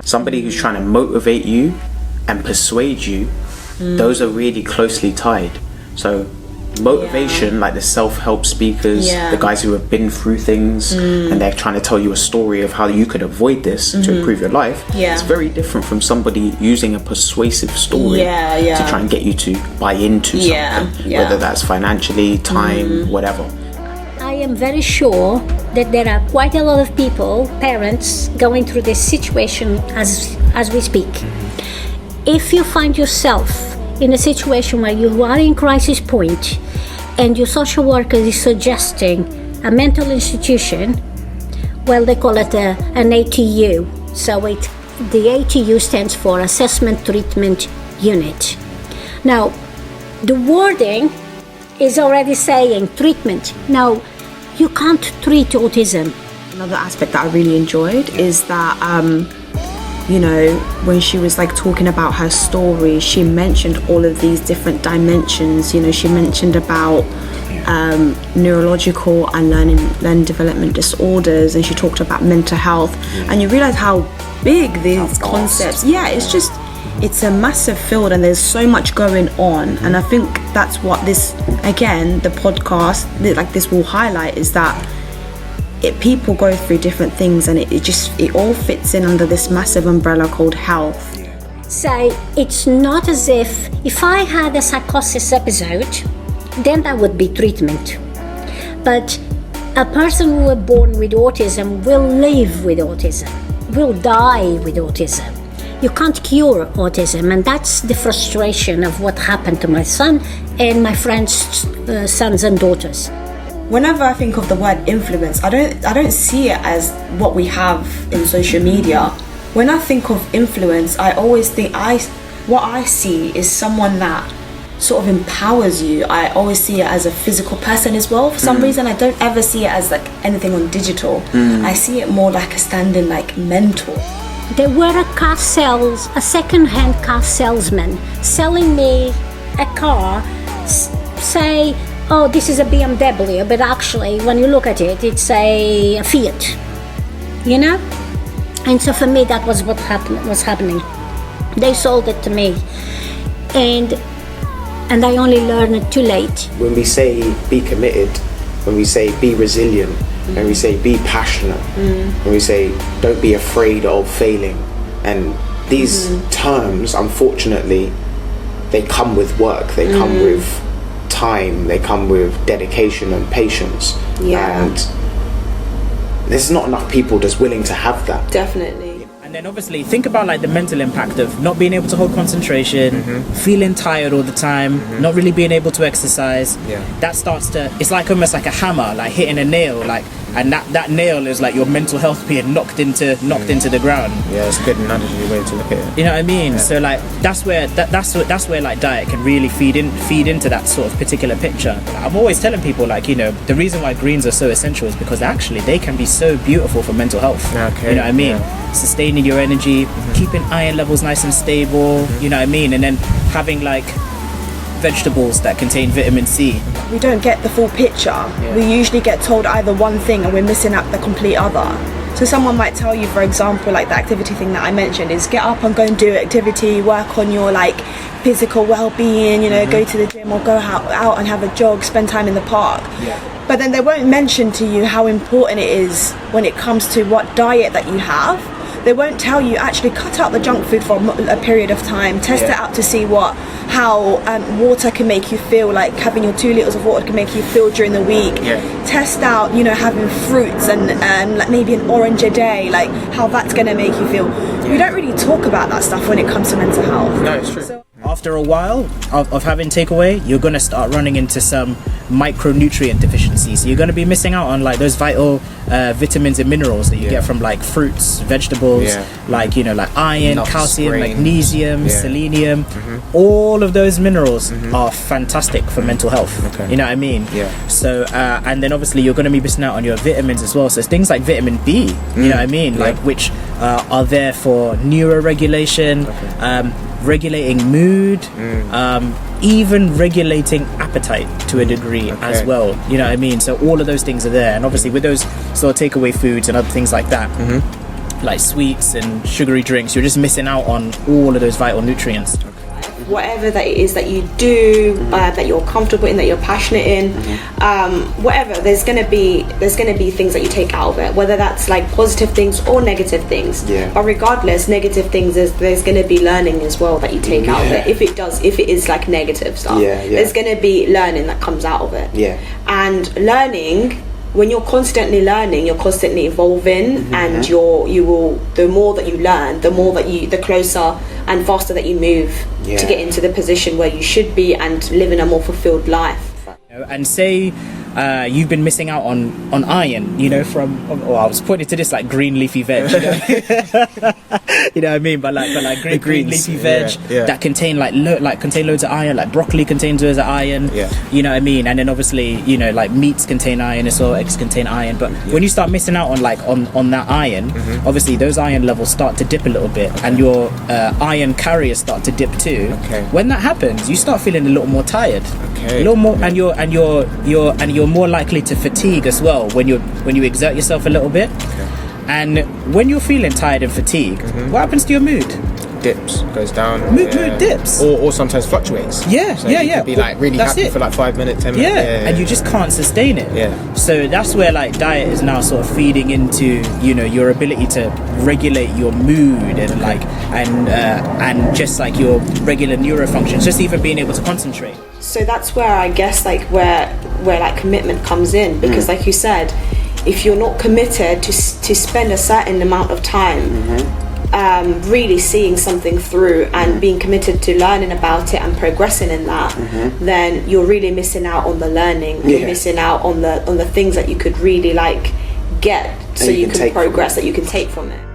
Somebody who's trying to motivate you and persuade you, those are really closely tied. So motivation, like the self-help speakers, the guys who have been through things and they're trying to tell you a story of how you could avoid this to improve your life, it's very different from somebody using a persuasive story to try and get you to buy into something, whether that's financially, time, whatever. I am very sure that there are quite a lot of people, parents, going through this situation as we speak. If you find yourself in a situation where you are in crisis point and your social worker is suggesting a mental institution, well, they call it an ATU. So the ATU stands for Assessment Treatment Unit. Now, the wording is already saying treatment. Now, you can't treat autism. Another aspect that I really enjoyed is that you know, when she was like talking about her story, she mentioned all of these different dimensions. You know, she mentioned about neurological and learning development disorders, and she talked about mental health, and you realize how big these concepts. It's a massive field, and there's so much going on. And I think that's what this, again, the podcast like this will highlight, is that people go through different things, and it all fits in under this massive umbrella called health. So it's not as if I had a psychosis episode, then that would be treatment. But a person who was born with autism will live with autism, will die with autism. You can't cure autism, and that's the frustration of what happened to my son and my friends' sons and daughters. Whenever I think of the word influence, I don't see it as what we have in social media. When I think of influence, I always think what I see is someone that sort of empowers you. I always see it as a physical person as well. For some reason, I don't ever see it as like anything on digital. I see it more like a standing like mentor. There were a second-hand car salesman selling me a car, say, oh, this is a BMW, but actually, when you look at it, it's a Fiat, you know? And so for me, that was what was happening. They sold it to me, and I only learned it too late. When we say be committed, when we say be resilient, when we say be passionate, when we say don't be afraid of failing, and these terms, unfortunately, they come with work, they come with time, they come with dedication and patience, and there's not enough people just willing to have that. Definitely. And then obviously think about like the mental impact of not being able to hold concentration, feeling tired all the time, not really being able to exercise. That starts to, it's like almost like a hammer, like hitting a nail, like, and that nail is like your mental health being knocked into the ground. Yeah, it's a good analogy way to look at it. You know what I mean? So like that's where like diet can really feed into that sort of particular picture. I'm always telling people, like, you know, the reason why greens are so essential is because actually they can be so beautiful for mental health. Okay. You know what I mean? Sustaining your energy, keeping iron levels nice and stable, you know what I mean? And then having like vegetables that contain vitamin C. We don't get the full picture. We usually get told either one thing and we're missing out the complete other. So someone might tell you, for example, like the activity thing that I mentioned is get up and go and do activity, work on your like physical well-being, you know, go to the gym or go out and have a jog, spend time in the park. But then they won't mention to you how important it is when it comes to what diet that you have. They won't tell you actually cut out the junk food for a period of time, test it out to see how water can make you feel, like having your 2 liters of water can make you feel during the week. Test out, you know, having fruits and like maybe an orange a day, like how that's going to make you feel. We don't really talk about that stuff when it comes to mental health. No, it's true. After a while of having takeaway, you're going to start running into some micronutrient deficiencies. So you're going to be missing out on like those vital vitamins and minerals that you get from like fruits, vegetables, like, you know, like iron, nuts, calcium, grains, magnesium, selenium. All of those minerals are fantastic for mental health. You know what I mean? So and then obviously you're going to be missing out on your vitamins as well. So it's things like vitamin B, you know what I mean? Like which are there for neuroregulation, regulating mood, even regulating appetite to a degree as well, you know what I mean? So all of those things are there, and obviously with those sort of takeaway foods and other things like that, like sweets and sugary drinks, you're just missing out on all of those vital nutrients. Whatever that it is that you do, that you're comfortable in, that you're passionate in, whatever, there's gonna be things that you take out of it, whether that's like positive things or negative things. But regardless, negative things, there's gonna be learning as well that you take out of it. If it is like negative stuff, there's gonna be learning that comes out of it. And learning, when you're constantly learning, you're constantly evolving, and the more that you learn, the closer and faster that you move to get into the position where you should be and living a more fulfilled life. And say you've been missing out on iron, you know, I was pointing to this like green leafy veg, you know? You know what I mean? But like green leafy veg that contain contain loads of iron, like broccoli contains loads of iron, you know what I mean? And then obviously, you know, like meats contain iron as well, eggs contain iron. But when you start missing out on that iron, obviously those iron levels start to dip a little bit, and your iron carriers start to dip too. When that happens, you start feeling a little more tired, a little more, and you're more likely to fatigue as well when you exert yourself a little bit. And when you're feeling tired and fatigued, what happens to your mood? Dips, goes down. Mood dips, or sometimes fluctuates. So you can be like really happy for like 5 minutes, 10 minutes. And you just can't sustain it. So that's where like diet is now sort of feeding into, you know, your ability to regulate your mood and like and just like your regular neurofunctions, just even being able to concentrate. So that's where I guess like where like commitment comes in, because like you said, if you're not committed to spend a certain amount of time really seeing something through and being committed to learning about it and progressing in that, then you're really missing out on the learning. You're missing out on the things that you could really like get, so you can progress, that you can take from it.